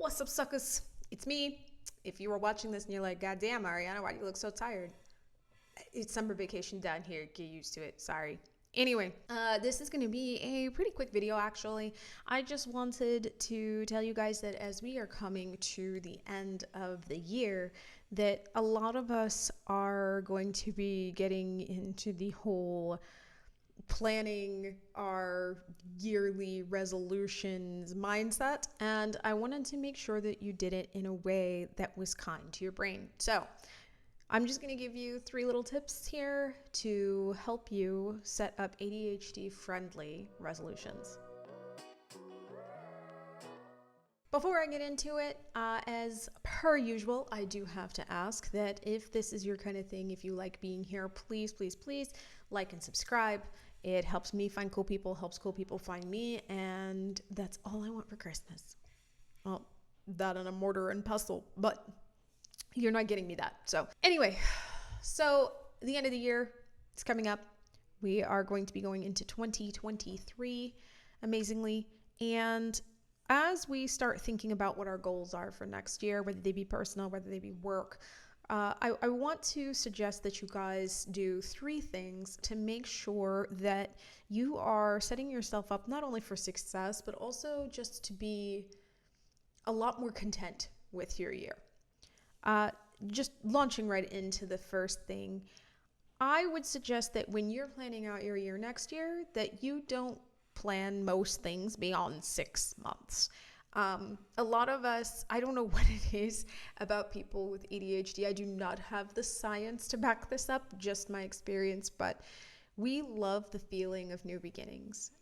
What's up, suckers? It's me. If you were watching this and you're like, God damn, Ariana, why do you look so tired? It's summer vacation down here. Get used to it. Sorry. Anyway, this is going to be a pretty quick video, actually. I just wanted to tell you guys that as we are coming to the end of the year, that a lot of us are going to be getting into the whole planning our yearly resolutions mindset, and I wanted to make sure that you did it in a way that was kind to your brain. So I'm just going to give you 3 little tips here to help you set up ADHD-friendly resolutions. Before I get into it, as per usual, I do have to ask that if this is your kind of thing, if you like being here, please, please, please like and subscribe. It helps me find cool people, helps cool people find me, and that's all I want for Christmas. Well, that and a mortar and pestle, but you're not getting me that. So anyway, the end of the year is coming up. We are going to be going into 2023, amazingly, and as we start thinking about what our goals are for next year, whether they be personal, whether they be work, I want to suggest that you guys do 3 things to make sure that you are setting yourself up not only for success, but also just to be a lot more content with your year. Just launching right into the first thing, I would suggest that when you're planning out your year next year, that you don't plan most things beyond 6 months. A lot of us, I don't know what it is about people with ADHD. I do not have the science to back this up, just my experience, but we love the feeling of new beginnings.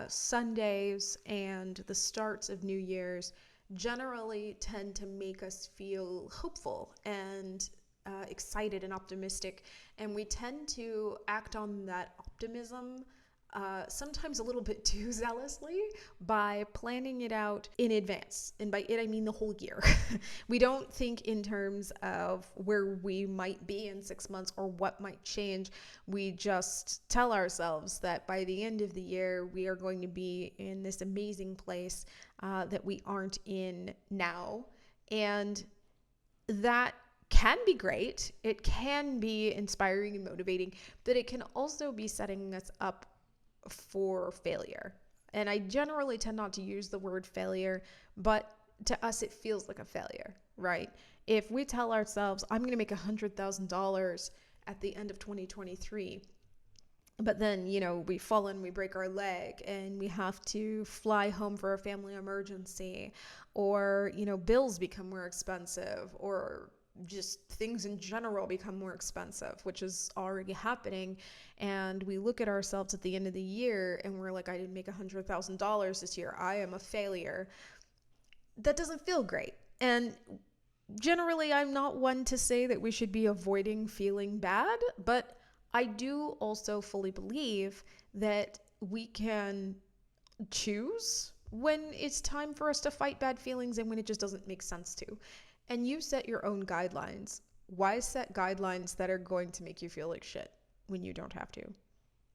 Sundays and the starts of New Year's generally tend to make us feel hopeful and excited and optimistic, and we tend to act on that optimism sometimes a little bit too zealously by planning it out in advance. And by it, I mean the whole year. We don't think in terms of where we might be in 6 months or what might change. We just tell ourselves that by the end of the year, we are going to be in this amazing place that we aren't in now. And that can be great. It can be inspiring and motivating, but it can also be setting us up for failure. And I generally tend not to use the word failure, but to us it feels like a failure, right? If we tell ourselves, I'm going to make $100,000 at the end of 2023, but then, we fall and we break our leg and we have to fly home for a family emergency, or, bills become more expensive, or just things in general become more expensive, which is already happening. And we look at ourselves at the end of the year and we're like, I didn't make $100,000 this year. I am a failure. That doesn't feel great. And generally, I'm not one to say that we should be avoiding feeling bad, but I do also fully believe that we can choose when it's time for us to fight bad feelings and when it just doesn't make sense to. And you set your own guidelines. Why set guidelines that are going to make you feel like shit when you don't have to?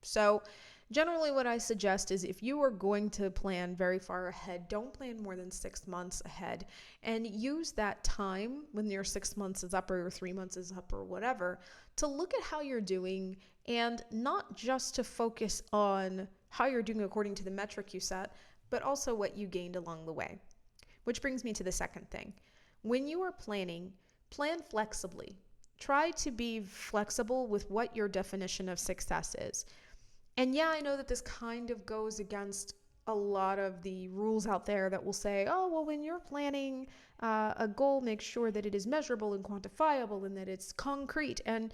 So generally what I suggest is if you are going to plan very far ahead, don't plan more than 6 months ahead, and use that time when your 6 months is up or your 3 months is up or whatever to look at how you're doing, and not just to focus on how you're doing according to the metric you set, but also what you gained along the way. Which brings me to the second thing. When you are planning, plan flexibly. Try to be flexible with what your definition of success is. And yeah, I know that this kind of goes against a lot of the rules out there that will say, oh, well, when you're planning a goal, make sure that it is measurable and quantifiable and that it's concrete. And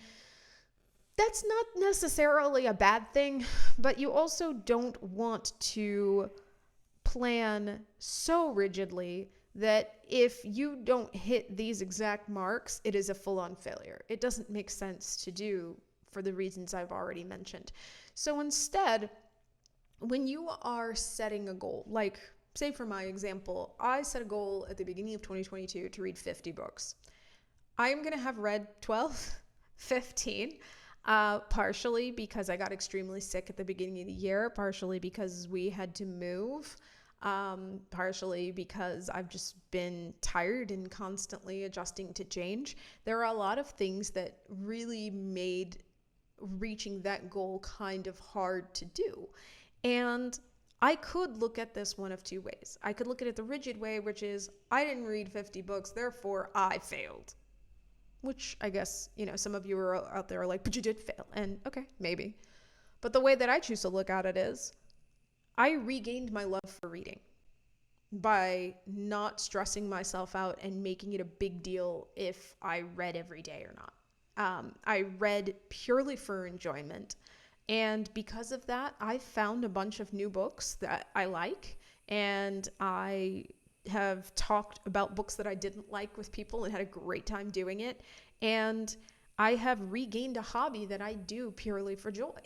that's not necessarily a bad thing, but you also don't want to plan so rigidly that if you don't hit these exact marks, it is a full-on failure. It doesn't make sense to do for the reasons I've already mentioned. So instead, when you are setting a goal, like say for my example, I set a goal at the beginning of 2022 to read 50 books. I am going to have read 12, 15, partially because I got extremely sick at the beginning of the year, partially because we had to move. partially because I've just been tired and constantly adjusting to change. There are a lot of things that really made reaching that goal kind of hard to do. And I could look at this one of two ways. I could look at it the rigid way, which is I didn't read 50 books, therefore I failed. Which I guess, some of you are out there are like, but you did fail. And okay, maybe. But the way that I choose to look at it is I regained my love for reading by not stressing myself out and making it a big deal if I read every day or not. I read purely for enjoyment. And because of that, I found a bunch of new books that I like. And I have talked about books that I didn't like with people and had a great time doing it. And I have regained a hobby that I do purely for joy.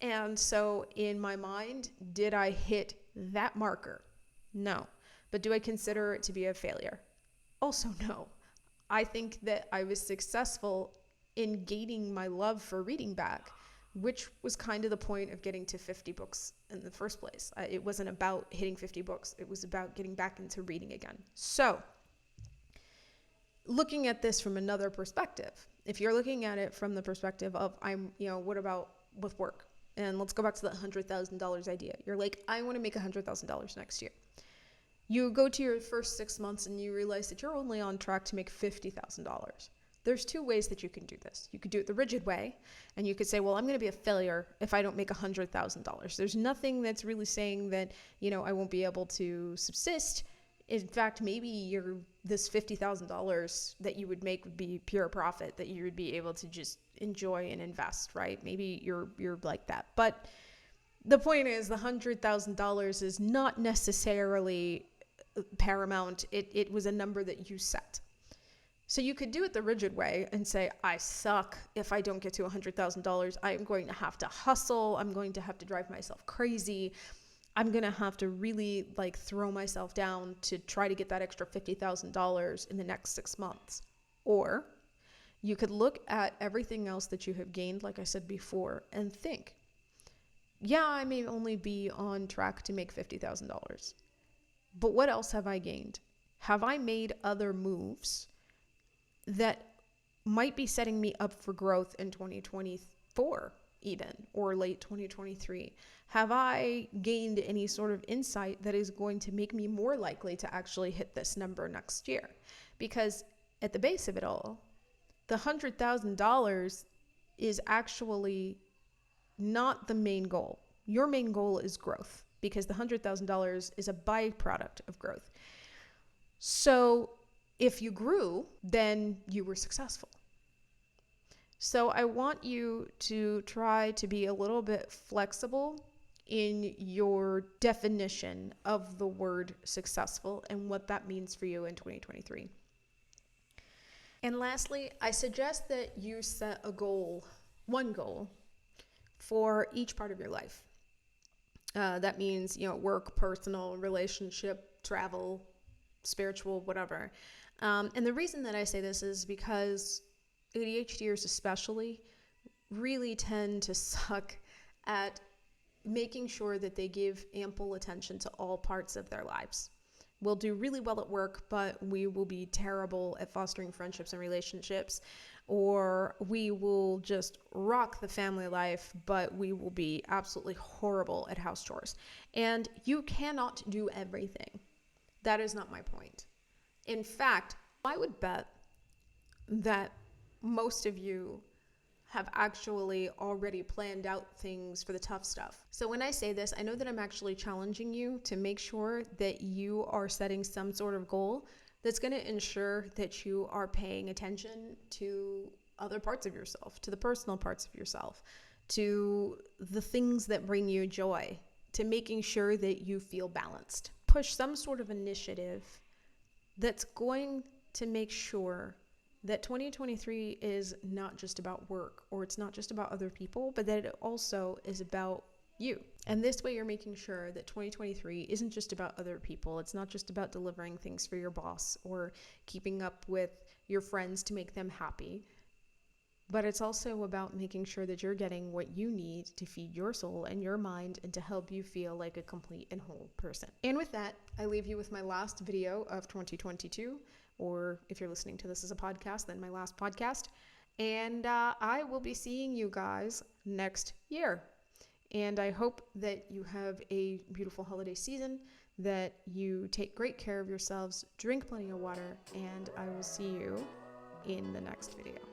And so in my mind, did I hit that marker? No. But do I consider it to be a failure? Also, no. I think that I was successful in gaining my love for reading back, which was kind of the point of getting to 50 books in the first place. It wasn't about hitting 50 books. It was about getting back into reading again. So, looking at this from another perspective, if you're looking at it from the perspective of what about with work? And let's go back to that $100,000 idea. You're like, I want to make $100,000 next year. You go to your first 6 months and you realize that you're only on track to make $50,000. There's two ways that you can do this. You could do it the rigid way, and you could say, well, I'm going to be a failure if I don't make $100,000. There's nothing that's really saying that, I won't be able to subsist. In fact, maybe this $50,000 that you would make would be pure profit that you would be able to just enjoy and invest, right? Maybe you're like that. But the point is, the $100,000 is not necessarily paramount. It was a number that you set. So you could do it the rigid way and say, I suck if I don't get to $100,000. I'm going to have to hustle. I'm going to have to drive myself crazy. I'm going to have to really throw myself down to try to get that extra $50,000 in the next 6 months. Or you could look at everything else that you have gained, like I said before, and think, yeah, I may only be on track to make $50,000. But what else have I gained? Have I made other moves that might be setting me up for growth in 2024 even, or late 2023? Have I gained any sort of insight that is going to make me more likely to actually hit this number next year? Because at the base of it all, the $100,000 is actually not the main goal. Your main goal is growth, because the $100,000 is a byproduct of growth. So if you grew, then you were successful. So I want you to try to be a little bit flexible in your definition of the word successful and what that means for you in 2023. And lastly, I suggest that you set a goal, one goal, for each part of your life. That means, work, personal, relationship, travel, spiritual, whatever. And the reason that I say this is because ADHDers especially really tend to suck at making sure that they give ample attention to all parts of their lives. We'll do really well at work, but we will be terrible at fostering friendships and relationships. Or we will just rock the family life, but we will be absolutely horrible at house chores. And you cannot do everything. That is not my point. In fact, I would bet that most of you have actually already planned out things for the tough stuff. So when I say this, I know that I'm actually challenging you to make sure that you are setting some sort of goal that's going to ensure that you are paying attention to other parts of yourself, to the personal parts of yourself, to the things that bring you joy, to making sure that you feel balanced. Push some sort of initiative that's going to make sure that 2023 is not just about work, or it's not just about other people, but that it also is about you. And this way you're making sure that 2023 isn't just about other people. It's not just about delivering things for your boss or keeping up with your friends to make them happy. but it's also about making sure that you're getting what you need to feed your soul and your mind and to help you feel like a complete and whole person. And with that, I leave you with my last video of 2022, or if you're listening to this as a podcast, then my last podcast. And I will be seeing you guys next year. And I hope that you have a beautiful holiday season, that you take great care of yourselves, drink plenty of water, and I will see you in the next video.